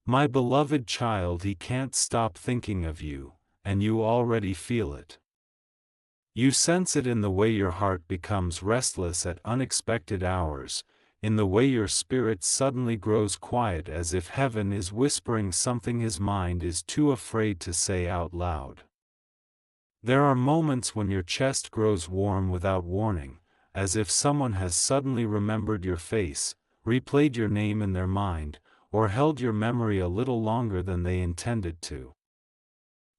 My beloved child, he can't stop thinking of you, and you already feel it. You sense it in the way your heart becomes restless at unexpected hours, in the way your spirit suddenly grows quiet as if heaven is whispering something his mind is too afraid to say out loud. There are moments when your chest grows warm without warning, as if someone has suddenly remembered your face, replayed your name in their mind, or held your memory a little longer than they intended to.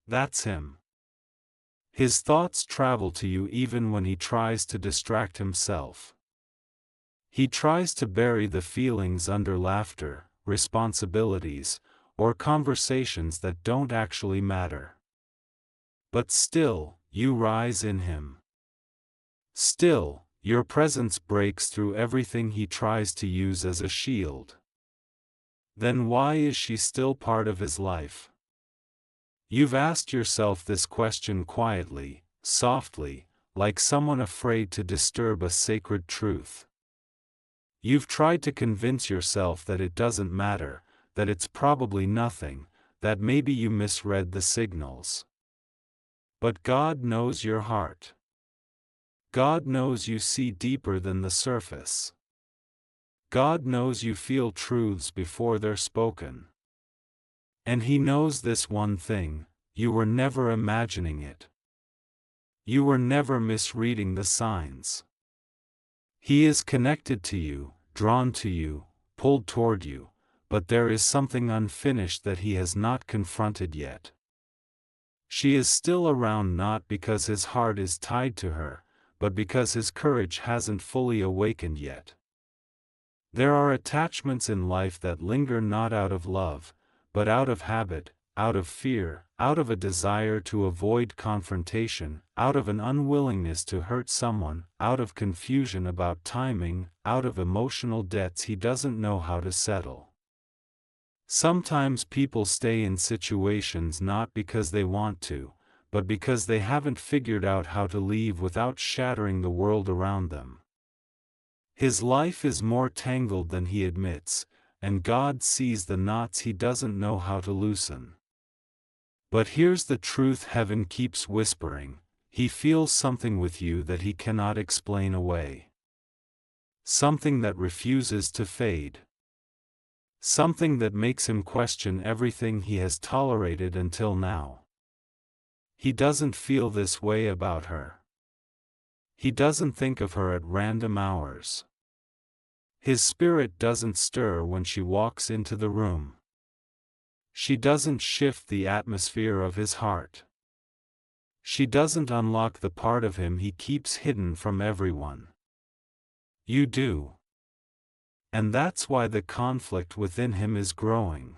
That's him. His thoughts travel to you even when he tries to distract himself. He tries to bury the feelings under laughter, responsibilities, or conversations that don't actually matter. But still, you rise in him. Still, your presence breaks through everything he tries to use as a shield. Then why is she still part of his life? You've asked yourself this question quietly, softly, like someone afraid to disturb a sacred truth. You've tried to convince yourself that it doesn't matter, that it's probably nothing, that maybe you misread the signals. But God knows your heart. God knows you see deeper than the surface. God knows you feel truths before they're spoken. And he knows this one thing: you were never imagining it. You were never misreading the signs. He is connected to you, drawn to you, pulled toward you, but there is something unfinished that he has not confronted yet. She is still around not because his heart is tied to her, but because his courage hasn't fully awakened yet. There are attachments in life that linger not out of love, but out of habit, out of fear, out of a desire to avoid confrontation, out of an unwillingness to hurt someone, out of confusion about timing, out of emotional debts he doesn't know how to settle. Sometimes people stay in situations not because they want to, but because they haven't figured out how to leave without shattering the world around them. His life is more tangled than he admits, and God sees the knots he doesn't know how to loosen. But here's the truth heaven keeps whispering: he feels something with you that he cannot explain away. Something that refuses to fade. Something that makes him question everything he has tolerated until now. He doesn't feel this way about her. He doesn't think of her at random hours. His spirit doesn't stir when she walks into the room. She doesn't shift the atmosphere of his heart. She doesn't unlock the part of him he keeps hidden from everyone. You do. And that's why the conflict within him is growing.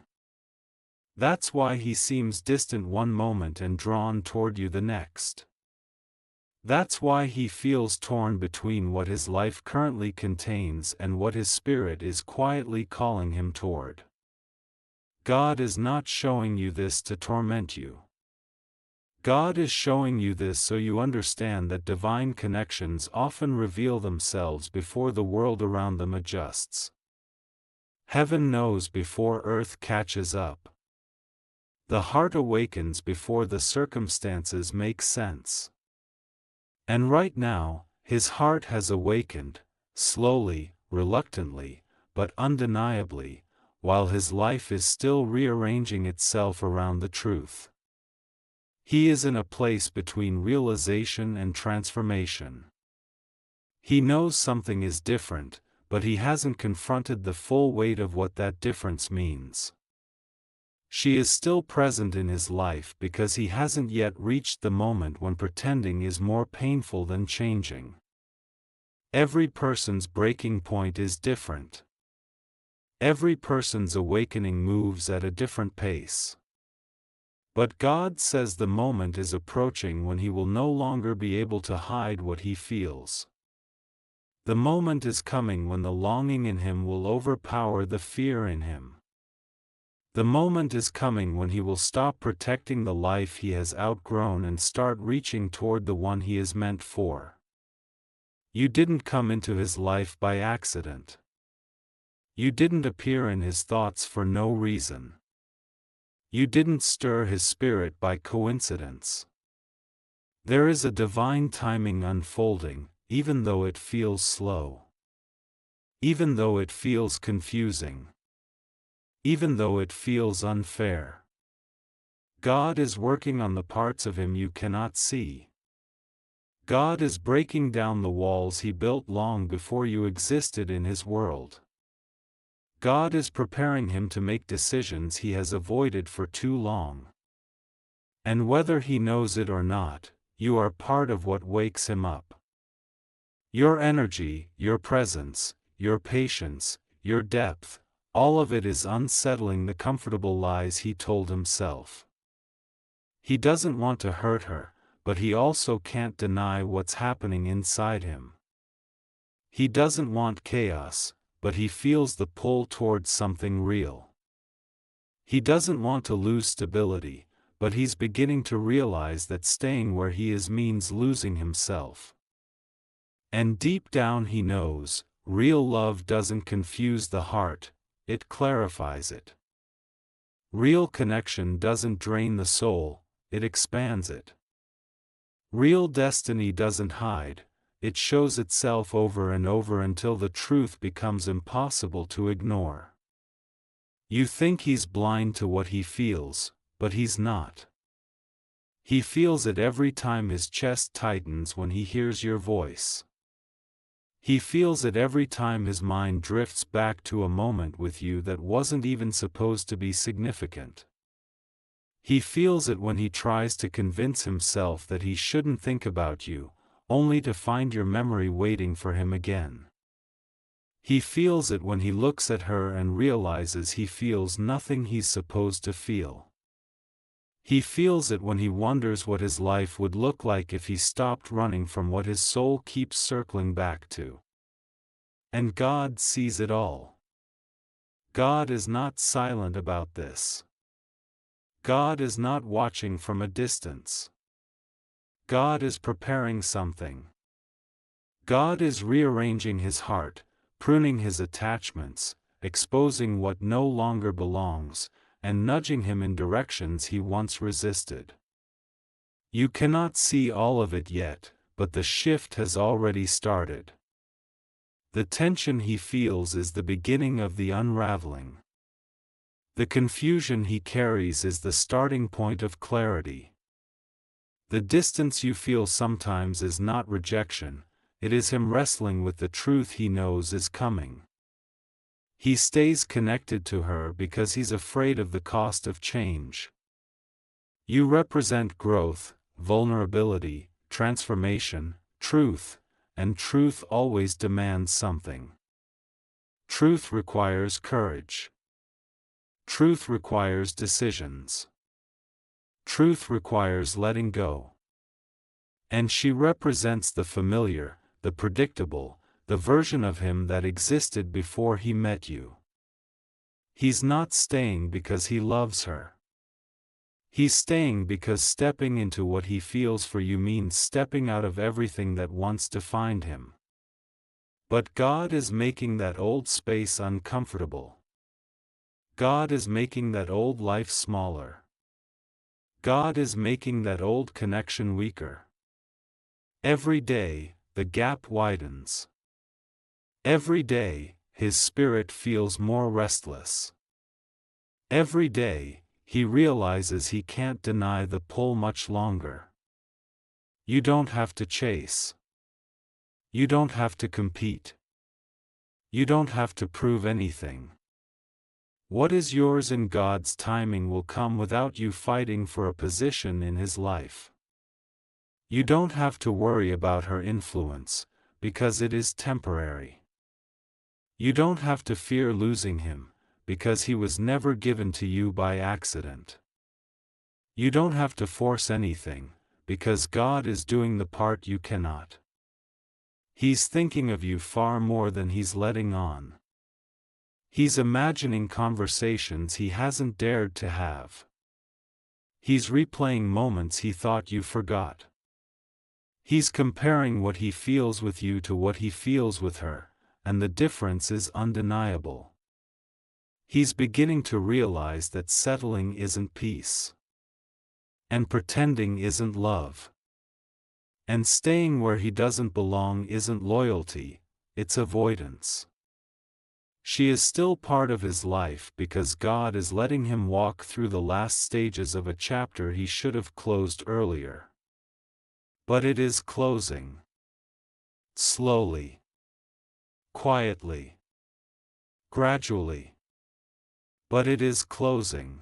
That's why he seems distant one moment and drawn toward you the next. That's why he feels torn between what his life currently contains and what his spirit is quietly calling him toward. God is not showing you this to torment you. God is showing you this so you understand that divine connections often reveal themselves before the world around them adjusts. Heaven knows before earth catches up. The heart awakens before the circumstances make sense. And right now, his heart has awakened, slowly, reluctantly, but undeniably, while his life is still rearranging itself around the truth. He is in a place between realization and transformation. He knows something is different, but he hasn't confronted the full weight of what that difference means. She is still present in his life because he hasn't yet reached the moment when pretending is more painful than changing. Every person's breaking point is different. Every person's awakening moves at a different pace. But God says the moment is approaching when he will no longer be able to hide what he feels. The moment is coming when the longing in him will overpower the fear in him. The moment is coming when he will stop protecting the life he has outgrown and start reaching toward the one he is meant for. You didn't come into his life by accident. You didn't appear in his thoughts for no reason. You didn't stir his spirit by coincidence. There is a divine timing unfolding, even though it feels slow. Even though it feels confusing. Even though it feels unfair. God is working on the parts of him you cannot see. God is breaking down the walls he built long before you existed in his world. God is preparing him to make decisions he has avoided for too long. And whether he knows it or not, you are part of what wakes him up. Your energy, your presence, your patience, your depth, all of it is unsettling the comfortable lies he told himself. He doesn't want to hurt her, but he also can't deny what's happening inside him. He doesn't want chaos, but he feels the pull towards something real. He doesn't want to lose stability, but he's beginning to realize that staying where he is means losing himself. And deep down he knows, real love doesn't confuse the heart, it clarifies it. Real connection doesn't drain the soul, it expands it. Real destiny doesn't hide, it shows itself over and over until the truth becomes impossible to ignore. You think he's blind to what he feels, but he's not. He feels it every time his chest tightens when he hears your voice. He feels it every time his mind drifts back to a moment with you that wasn't even supposed to be significant. He feels it when he tries to convince himself that he shouldn't think about you, only to find your memory waiting for him again. He feels it when he looks at her and realizes he feels nothing he's supposed to feel. He feels it when he wonders what his life would look like if he stopped running from what his soul keeps circling back to. And God sees it all. God is not silent about this. God is not watching from a distance. God is preparing something. God is rearranging his heart, pruning his attachments, exposing what no longer belongs, and nudging him in directions he once resisted. You cannot see all of it yet, but the shift has already started. The tension he feels is the beginning of the unraveling. The confusion he carries is the starting point of clarity. The distance you feel sometimes is not rejection, it is him wrestling with the truth he knows is coming. He stays connected to her because he's afraid of the cost of change. You represent growth, vulnerability, transformation, truth, and truth always demands something. Truth requires courage. Truth requires decisions. Truth requires letting go. And she represents the familiar, the predictable, the version of him that existed before he met you. He's not staying because he loves her. He's staying because stepping into what he feels for you means stepping out of everything that once defined him. But God is making that old space uncomfortable. God is making that old life smaller. God is making that old connection weaker. Every day, the gap widens. Every day, his spirit feels more restless. Every day, he realizes he can't deny the pull much longer. You don't have to chase. You don't have to compete. You don't have to prove anything. What is yours in God's timing will come without you fighting for a position in his life. You don't have to worry about her influence, because it is temporary. You don't have to fear losing him, because he was never given to you by accident. You don't have to force anything, because God is doing the part you cannot. He's thinking of you far more than he's letting on. He's imagining conversations he hasn't dared to have. He's replaying moments he thought you forgot. He's comparing what he feels with you to what he feels with her, and the difference is undeniable. He's beginning to realize that settling isn't peace. And pretending isn't love. And staying where he doesn't belong isn't loyalty, it's avoidance. She is still part of his life because God is letting him walk through the last stages of a chapter he should have closed earlier. But it is closing. Slowly. Quietly. Gradually. But it is closing.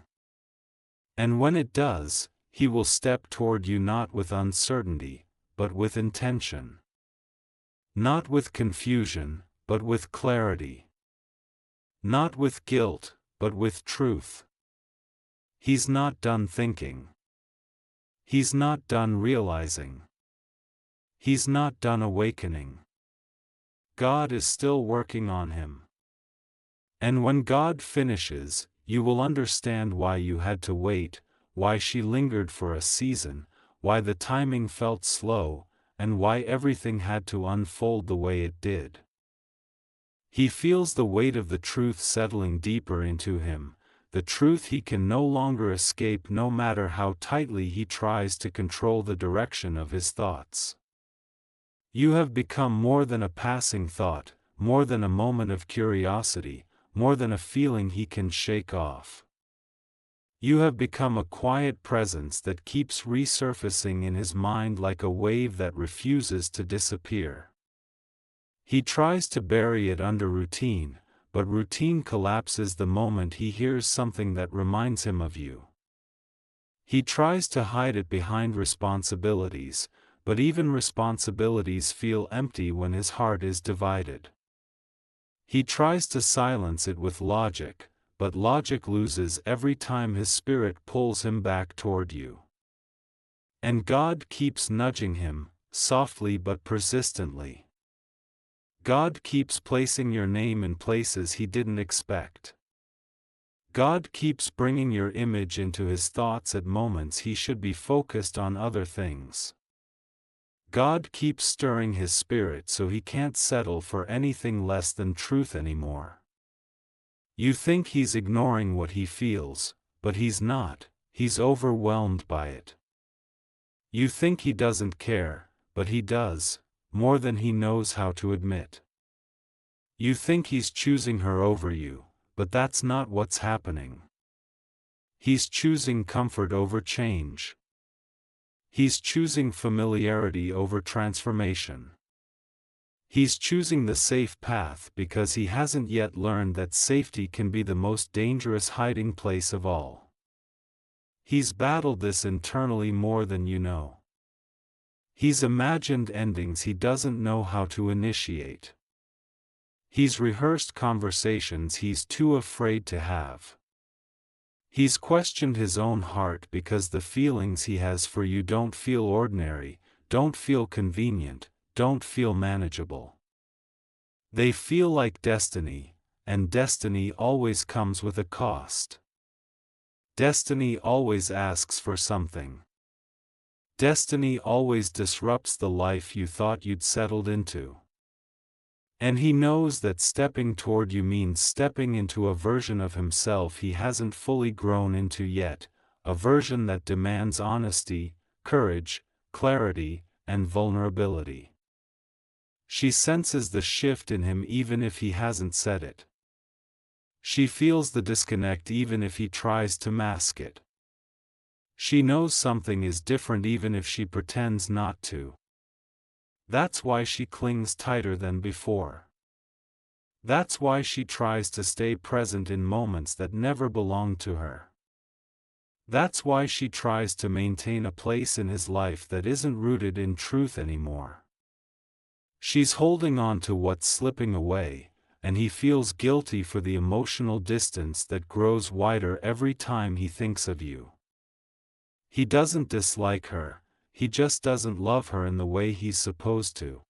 And when it does, he will step toward you not with uncertainty, but with intention. Not with confusion, but with clarity. Not with guilt, but with truth. He's not done thinking. He's not done realizing. He's not done awakening. God is still working on him. And when God finishes, you will understand why you had to wait, why she lingered for a season, why the timing felt slow, and why everything had to unfold the way it did. He feels the weight of the truth settling deeper into him, the truth he can no longer escape no matter how tightly he tries to control the direction of his thoughts. You have become more than a passing thought, more than a moment of curiosity, more than a feeling he can shake off. You have become a quiet presence that keeps resurfacing in his mind like a wave that refuses to disappear. He tries to bury it under routine, but routine collapses the moment he hears something that reminds him of you. He tries to hide it behind responsibilities, but even responsibilities feel empty when his heart is divided. He tries to silence it with logic, but logic loses every time his spirit pulls him back toward you. And God keeps nudging him, softly but persistently. God keeps placing your name in places he didn't expect. God keeps bringing your image into his thoughts at moments he should be focused on other things. God keeps stirring his spirit so he can't settle for anything less than truth anymore. You think he's ignoring what he feels, but he's not, he's overwhelmed by it. You think he doesn't care, but he does, more than he knows how to admit. You think he's choosing her over you, but that's not what's happening. He's choosing comfort over change. He's choosing familiarity over transformation. He's choosing the safe path because he hasn't yet learned that safety can be the most dangerous hiding place of all. He's battled this internally more than you know. He's imagined endings he doesn't know how to initiate. He's rehearsed conversations he's too afraid to have. He's questioned his own heart because the feelings he has for you don't feel ordinary, don't feel convenient, don't feel manageable. They feel like destiny, and destiny always comes with a cost. Destiny always asks for something. Destiny always disrupts the life you thought you'd settled into. And he knows that stepping toward you means stepping into a version of himself he hasn't fully grown into yet, a version that demands honesty, courage, clarity, and vulnerability. She senses the shift in him even if he hasn't said it. She feels the disconnect even if he tries to mask it. She knows something is different even if she pretends not to. That's why she clings tighter than before. That's why she tries to stay present in moments that never belonged to her. That's why she tries to maintain a place in his life that isn't rooted in truth anymore. She's holding on to what's slipping away, and he feels guilty for the emotional distance that grows wider every time he thinks of you. He doesn't dislike her, he just doesn't love her in the way he's supposed to.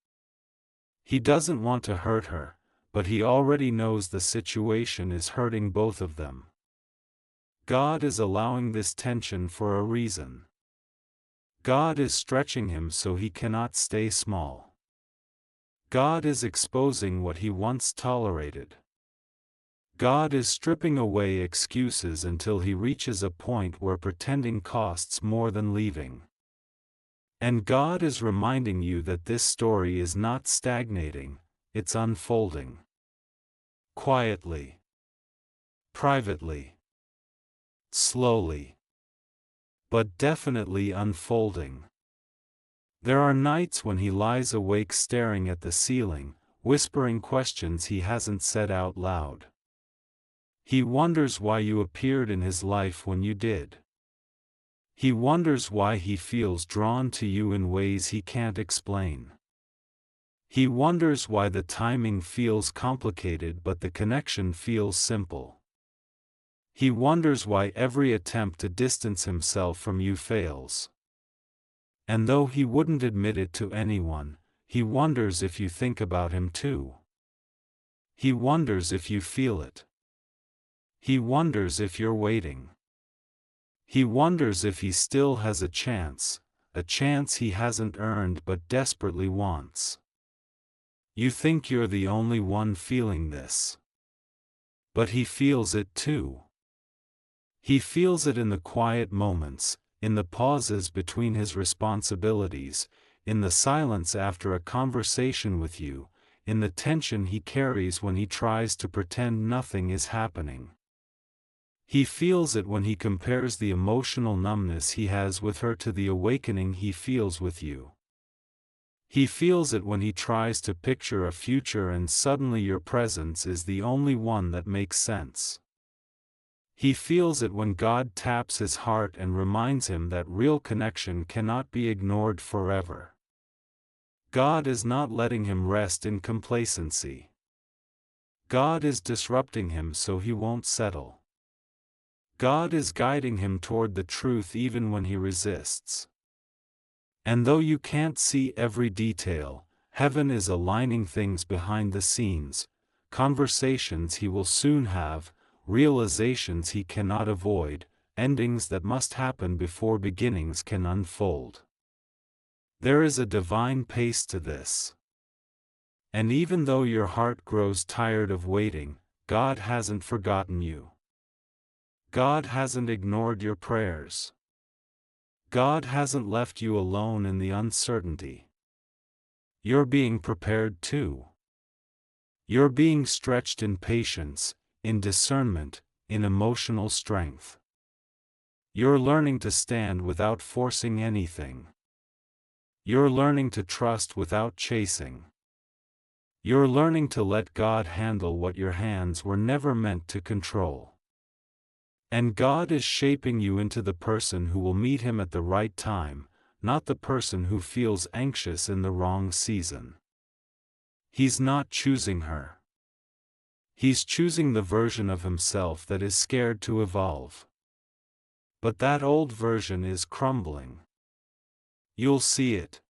He doesn't want to hurt her, but he already knows the situation is hurting both of them. God is allowing this tension for a reason. God is stretching him so he cannot stay small. God is exposing what he once tolerated. God is stripping away excuses until he reaches a point where pretending costs more than leaving. And God is reminding you that this story is not stagnating, it's unfolding. Quietly. Privately. Slowly. But definitely unfolding. There are nights when he lies awake staring at the ceiling, whispering questions he hasn't said out loud. He wonders why you appeared in his life when you did. He wonders why he feels drawn to you in ways he can't explain. He wonders why the timing feels complicated but the connection feels simple. He wonders why every attempt to distance himself from you fails. And though he wouldn't admit it to anyone, he wonders if you think about him too. He wonders if you feel it. He wonders if you're waiting. He wonders if he still has a chance he hasn't earned but desperately wants. You think you're the only one feeling this. But he feels it too. He feels it in the quiet moments, in the pauses between his responsibilities, in the silence after a conversation with you, in the tension he carries when he tries to pretend nothing is happening. He feels it when he compares the emotional numbness he has with her to the awakening he feels with you. He feels it when he tries to picture a future and suddenly your presence is the only one that makes sense. He feels it when God taps his heart and reminds him that real connection cannot be ignored forever. God is not letting him rest in complacency. God is disrupting him so he won't settle. God is guiding him toward the truth even when he resists. And though you can't see every detail, heaven is aligning things behind the scenes, conversations he will soon have, realizations he cannot avoid, endings that must happen before beginnings can unfold. There is a divine pace to this. And even though your heart grows tired of waiting, God hasn't forgotten you. God hasn't ignored your prayers. God hasn't left you alone in the uncertainty. You're being prepared too. You're being stretched in patience, in discernment, in emotional strength. You're learning to stand without forcing anything. You're learning to trust without chasing. You're learning to let God handle what your hands were never meant to control. And God is shaping you into the person who will meet him at the right time, not the person who feels anxious in the wrong season. He's not choosing her. He's choosing the version of himself that is scared to evolve. But that old version is crumbling. You'll see it.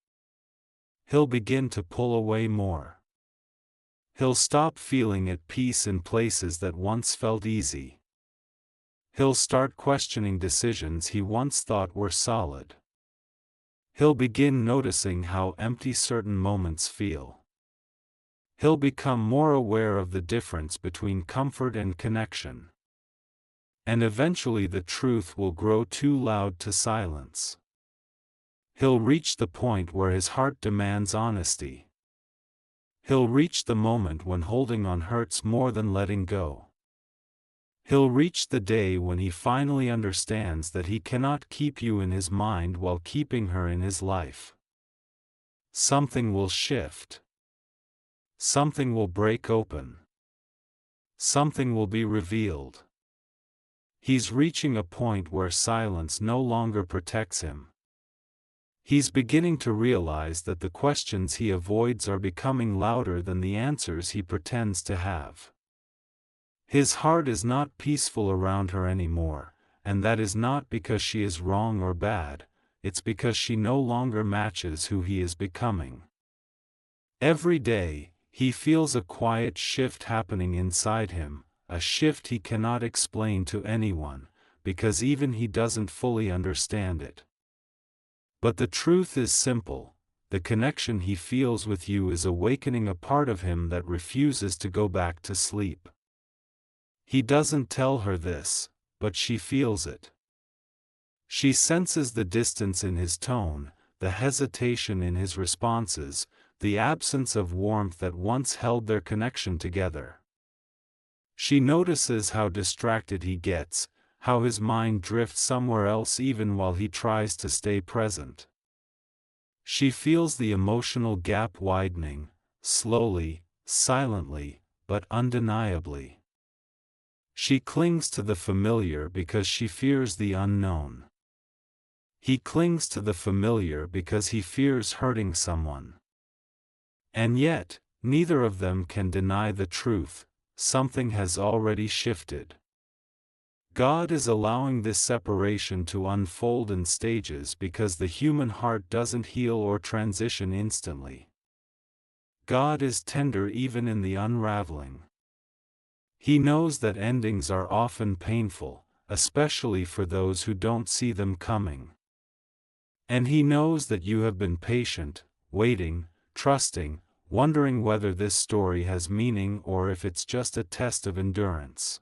He'll begin to pull away more. He'll stop feeling at peace in places that once felt easy. He'll start questioning decisions he once thought were solid. He'll begin noticing how empty certain moments feel. He'll become more aware of the difference between comfort and connection. And eventually the truth will grow too loud to silence. He'll reach the point where his heart demands honesty. He'll reach the moment when holding on hurts more than letting go. He'll reach the day when he finally understands that he cannot keep you in his mind while keeping her in his life. Something will shift. Something will break open. Something will be revealed. He's reaching a point where silence no longer protects him. He's beginning to realize that the questions he avoids are becoming louder than the answers he pretends to have. His heart is not peaceful around her anymore, and that is not because she is wrong or bad, it's because she no longer matches who he is becoming. Every day, he feels a quiet shift happening inside him, a shift he cannot explain to anyone, because even he doesn't fully understand it. But the truth is simple, the connection he feels with you is awakening a part of him that refuses to go back to sleep. He doesn't tell her this, but she feels it. She senses the distance in his tone, the hesitation in his responses, the absence of warmth that once held their connection together. She notices how distracted he gets, how his mind drifts somewhere else even while he tries to stay present. She feels the emotional gap widening, slowly, silently, but undeniably. She clings to the familiar because she fears the unknown. He clings to the familiar because he fears hurting someone. And yet, neither of them can deny the truth: something has already shifted. God is allowing this separation to unfold in stages because the human heart doesn't heal or transition instantly. God is tender even in the unraveling. He knows that endings are often painful, especially for those who don't see them coming. And he knows that you have been patient, waiting, trusting, wondering whether this story has meaning or if it's just a test of endurance.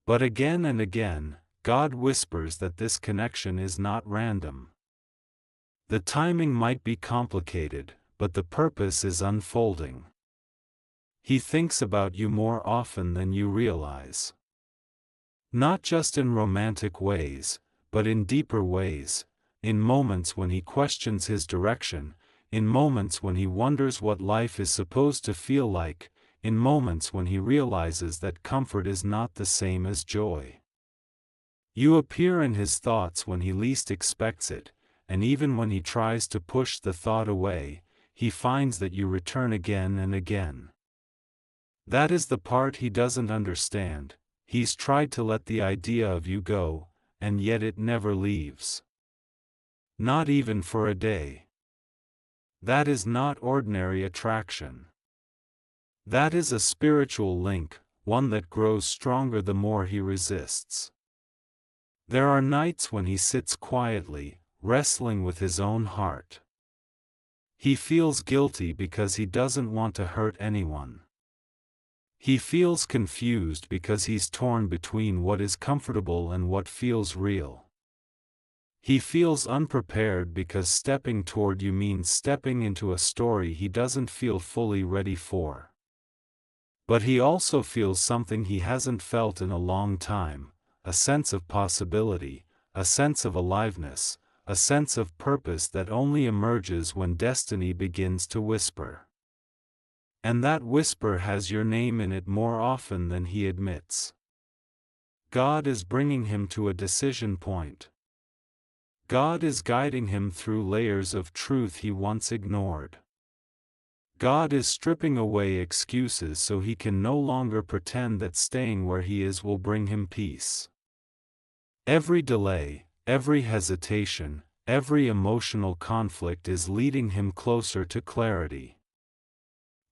But again and again, God whispers that this connection is not random. The timing might be complicated, but the purpose is unfolding. He thinks about you more often than you realize. Not just in romantic ways, but in deeper ways, in moments when he questions his direction, in moments when he wonders what life is supposed to feel like, in moments when he realizes that comfort is not the same as joy. You appear in his thoughts when he least expects it, and even when he tries to push the thought away, he finds that you return again and again. That is the part he doesn't understand. He's tried to let the idea of you go, and yet it never leaves. Not even for a day. That is not ordinary attraction. That is a spiritual link, one that grows stronger the more he resists. There are nights when he sits quietly, wrestling with his own heart. He feels guilty because he doesn't want to hurt anyone. He feels confused because he's torn between what is comfortable and what feels real. He feels unprepared because stepping toward you means stepping into a story he doesn't feel fully ready for. But he also feels something he hasn't felt in a long time: a sense of possibility, a sense of aliveness, a sense of purpose that only emerges when destiny begins to whisper. And that whisper has your name in it more often than he admits. God is bringing him to a decision point. God is guiding him through layers of truth he once ignored. God is stripping away excuses so he can no longer pretend that staying where he is will bring him peace. Every delay, every hesitation, every emotional conflict is leading him closer to clarity.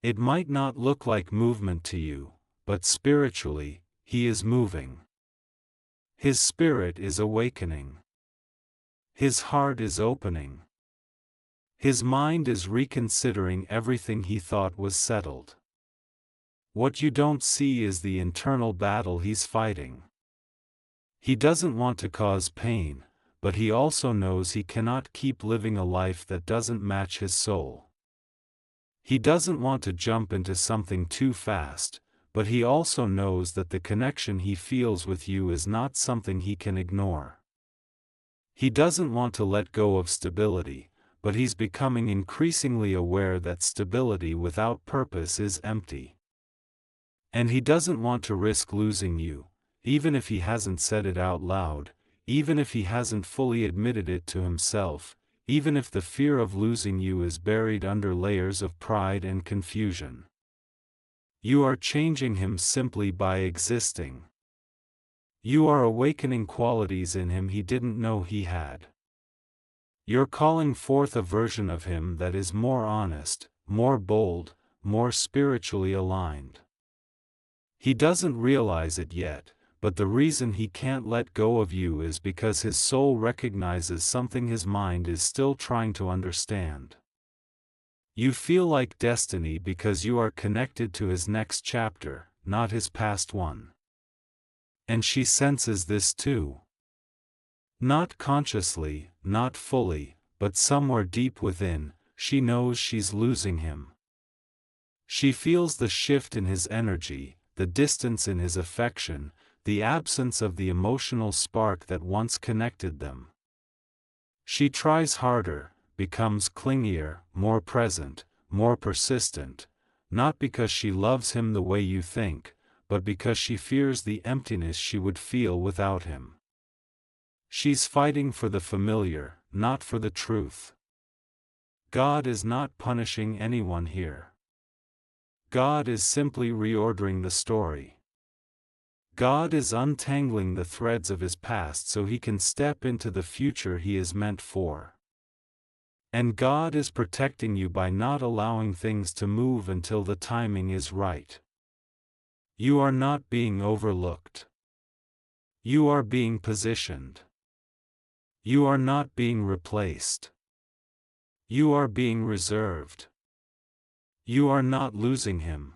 It might not look like movement to you, but spiritually, he is moving. His spirit is awakening. His heart is opening. His mind is reconsidering everything he thought was settled. What you don't see is the internal battle he's fighting. He doesn't want to cause pain, but he also knows he cannot keep living a life that doesn't match his soul. He doesn't want to jump into something too fast, but he also knows that the connection he feels with you is not something he can ignore. He doesn't want to let go of stability, but he's becoming increasingly aware that stability without purpose is empty. And he doesn't want to risk losing you, even if he hasn't said it out loud, even if he hasn't fully admitted it to himself, even if the fear of losing you is buried under layers of pride and confusion. You are changing him simply by existing. You are awakening qualities in him he didn't know he had. You're calling forth a version of him that is more honest, more bold, more spiritually aligned. He doesn't realize it yet, but the reason he can't let go of you is because his soul recognizes something his mind is still trying to understand. You feel like destiny because you are connected to his next chapter, not his past one. And she senses this too. Not consciously, not fully, but somewhere deep within, she knows she's losing him. She feels the shift in his energy, the distance in his affection, the absence of the emotional spark that once connected them. She tries harder, becomes clingier, more present, more persistent, not because she loves him the way you think, but because she fears the emptiness she would feel without him. She's fighting for the familiar, not for the truth. God is not punishing anyone here. God is simply reordering the story. God is untangling the threads of his past so he can step into the future he is meant for. And God is protecting you by not allowing things to move until the timing is right. You are not being overlooked. You are being positioned. You are not being replaced. You are being reserved. You are not losing him.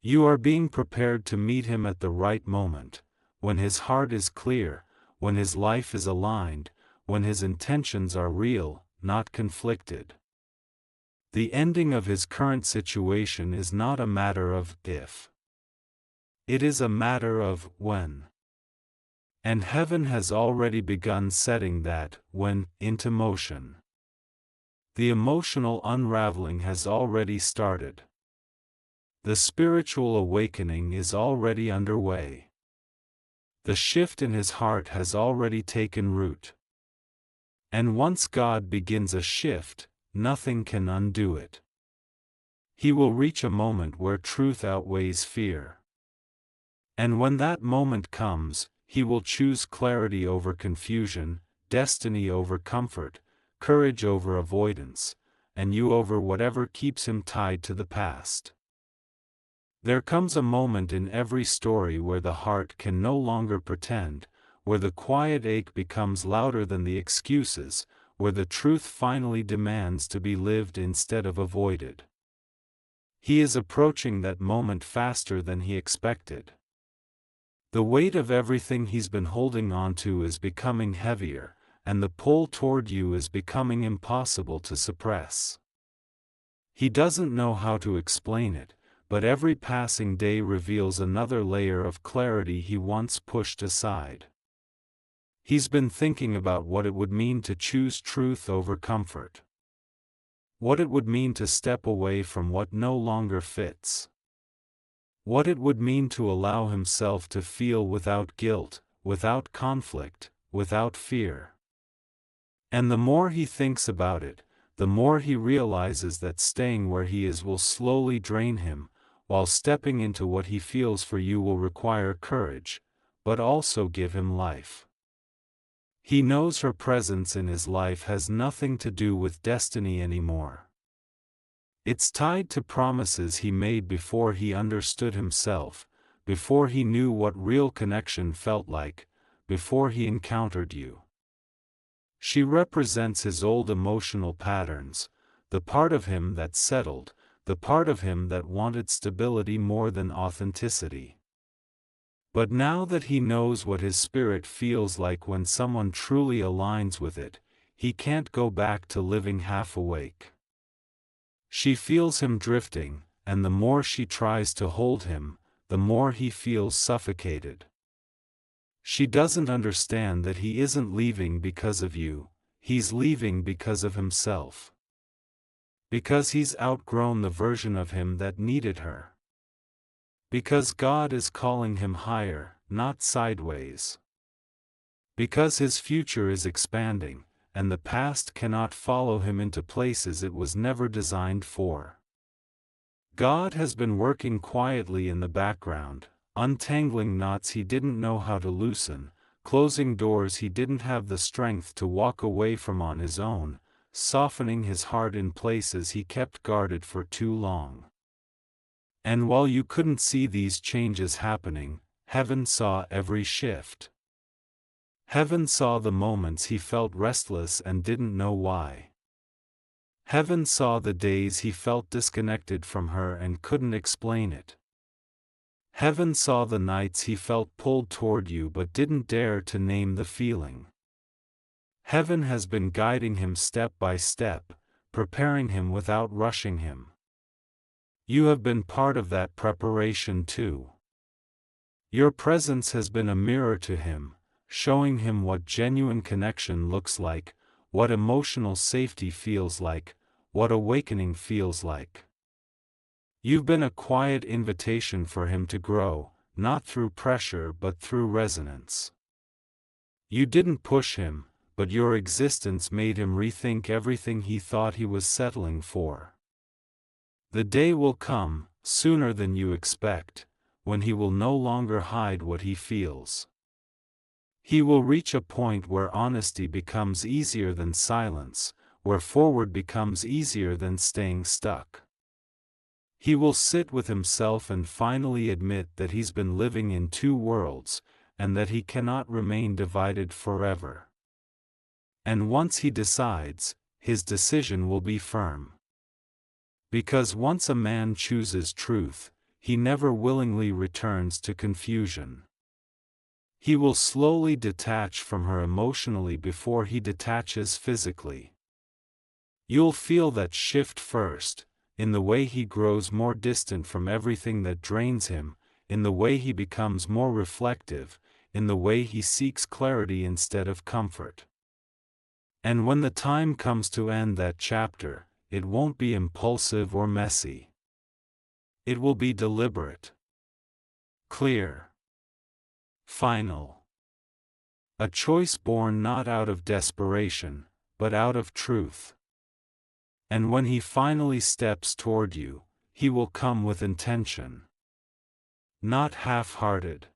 You are being prepared to meet him at the right moment, when his heart is clear, when his life is aligned, when his intentions are real, not conflicted. The ending of his current situation is not a matter of if. It is a matter of when. And heaven has already begun setting that when into motion. The emotional unraveling has already started. The spiritual awakening is already underway. The shift in his heart has already taken root. And once God begins a shift, nothing can undo it. He will reach a moment where truth outweighs fear. And when that moment comes, he will choose clarity over confusion, destiny over comfort, courage over avoidance, and you over whatever keeps him tied to the past. There comes a moment in every story where the heart can no longer pretend, where the quiet ache becomes louder than the excuses, where the truth finally demands to be lived instead of avoided. He is approaching that moment faster than he expected. The weight of everything he's been holding on to is becoming heavier, and the pull toward you is becoming impossible to suppress. He doesn't know how to explain it, but every passing day reveals another layer of clarity he once pushed aside. He's been thinking about what it would mean to choose truth over comfort. What it would mean to step away from what no longer fits. What it would mean to allow himself to feel without guilt, without conflict, without fear. And the more he thinks about it, the more he realizes that staying where he is will slowly drain him, while stepping into what he feels for you will require courage, but also give him life. He knows her presence in his life has nothing to do with destiny anymore. It's tied to promises he made before he understood himself, before he knew what real connection felt like, before he encountered you. She represents his old emotional patterns, the part of him that settled, the part of him that wanted stability more than authenticity. But now that he knows what his spirit feels like when someone truly aligns with it, he can't go back to living half awake. She feels him drifting, and the more she tries to hold him, the more he feels suffocated. She doesn't understand that he isn't leaving because of you, he's leaving because of himself. Because he's outgrown the version of him that needed her. Because God is calling him higher, not sideways. Because his future is expanding, and the past cannot follow him into places it was never designed for. God has been working quietly in the background, untangling knots he didn't know how to loosen, closing doors he didn't have the strength to walk away from on his own, softening his heart in places he kept guarded for too long. And while you couldn't see these changes happening, heaven saw every shift. Heaven saw the moments he felt restless and didn't know why. Heaven saw the days he felt disconnected from her and couldn't explain it. Heaven saw the nights he felt pulled toward you but didn't dare to name the feeling. Heaven has been guiding him step by step, preparing him without rushing him. You have been part of that preparation too. Your presence has been a mirror to him, showing him what genuine connection looks like, what emotional safety feels like, what awakening feels like. You've been a quiet invitation for him to grow, not through pressure but through resonance. You didn't push him, but your existence made him rethink everything he thought he was settling for. The day will come, sooner than you expect, when he will no longer hide what he feels. He will reach a point where honesty becomes easier than silence, where forward becomes easier than staying stuck. He will sit with himself and finally admit that he's been living in two worlds, and that he cannot remain divided forever. And once he decides, his decision will be firm. Because once a man chooses truth, he never willingly returns to confusion. He will slowly detach from her emotionally before he detaches physically. You'll feel that shift first, in the way he grows more distant from everything that drains him, in the way he becomes more reflective, in the way he seeks clarity instead of comfort. And when the time comes to end that chapter, it won't be impulsive or messy. It will be deliberate, clear, final. A choice born not out of desperation, but out of truth. And when he finally steps toward you, he will come with intention. Not half-hearted.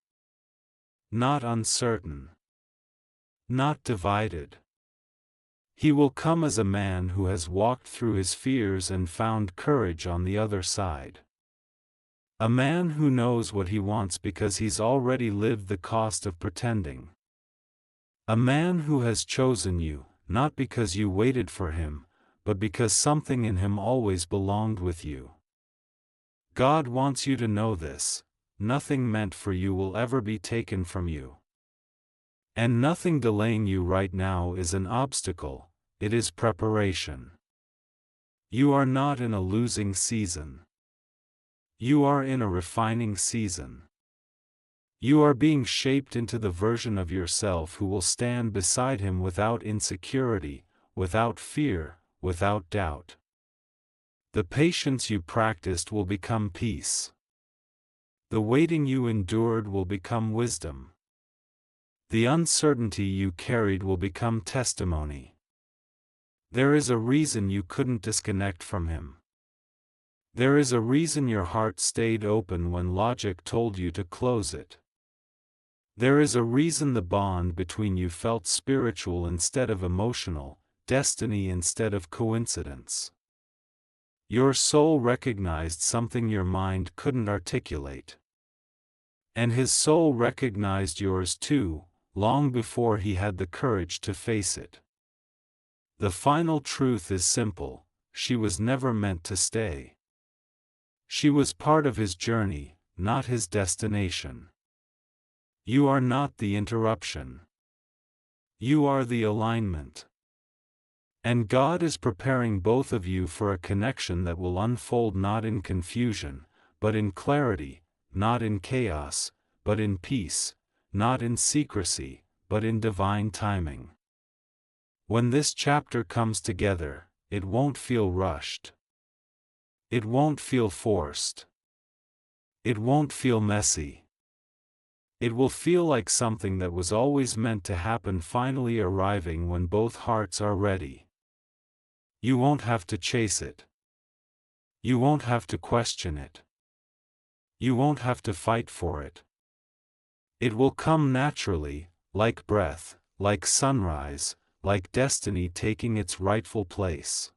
Not uncertain. Not divided. He will come as a man who has walked through his fears and found courage on the other side. A man who knows what he wants because he's already lived the cost of pretending. A man who has chosen you, not because you waited for him, but because something in him always belonged with you. God wants you to know this: nothing meant for you will ever be taken from you. And nothing delaying you right now is an obstacle, it is preparation. You are not in a losing season. You are in a refining season. You are being shaped into the version of yourself who will stand beside him without insecurity, without fear, without doubt. The patience you practiced will become peace. The waiting you endured will become wisdom. The uncertainty you carried will become testimony. There is a reason you couldn't disconnect from him. There is a reason your heart stayed open when logic told you to close it. There is a reason the bond between you felt spiritual instead of emotional, destiny instead of coincidence. Your soul recognized something your mind couldn't articulate. And his soul recognized yours too, long before he had the courage to face it. The final truth is simple: she was never meant to stay. She was part of his journey, not his destination. You are not the interruption. You are the alignment. And God is preparing both of you for a connection that will unfold not in confusion, but in clarity, not in chaos, but in peace, not in secrecy, but in divine timing. When this chapter comes together, it won't feel rushed. It won't feel forced. It won't feel messy. It will feel like something that was always meant to happen finally arriving when both hearts are ready. You won't have to chase it. You won't have to question it. You won't have to fight for it. It will come naturally, like breath, like sunrise, like destiny taking its rightful place.